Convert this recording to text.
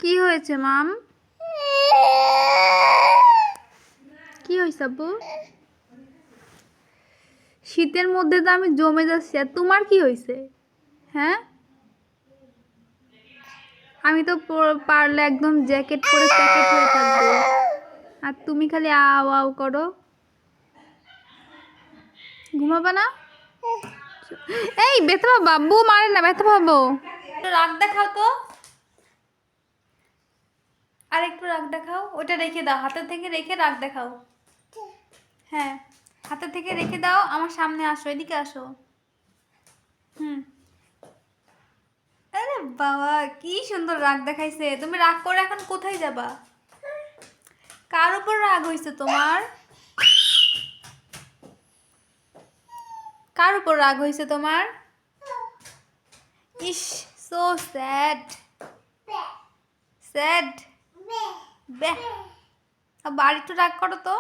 কি হয়েছে মাম? কি হয়েছে আব্বু? শীতের মধ্যে তো আমি জমে যাচ্ছি, আর তোমার কি হয়েছে? হ্যাঁ, আমি তো পারলে একদম জ্যাকেট পরে প্যাকেট হয়ে থাকবো, আর তুমি খালি আও আও করো। ঘুমাবা না? এই ব্যথা পাবো, আব্বু মারে না, ব্যথা পাবো। রাগ দেখাও তো, আর একটু রাগ দেখাও। ওটা রেখে দাও, হাতের থেকে রেখে রাগ দেখাও। হ্যাঁ, হাতের থেকে রেখে দাও, আমার সামনে আসো, এদিকে আসো। হুম। আরে বাবা, কি সুন্দর রাগ দেখাইছে। তুমি রাগ করে এখন কোথায় যাবা? কার উপর রাগ হইছে তোমার? কার উপর রাগ হইছে তোমার? ইস, সো স্যাড। স্যাড। বাড়ি একটু রাগ করো তো।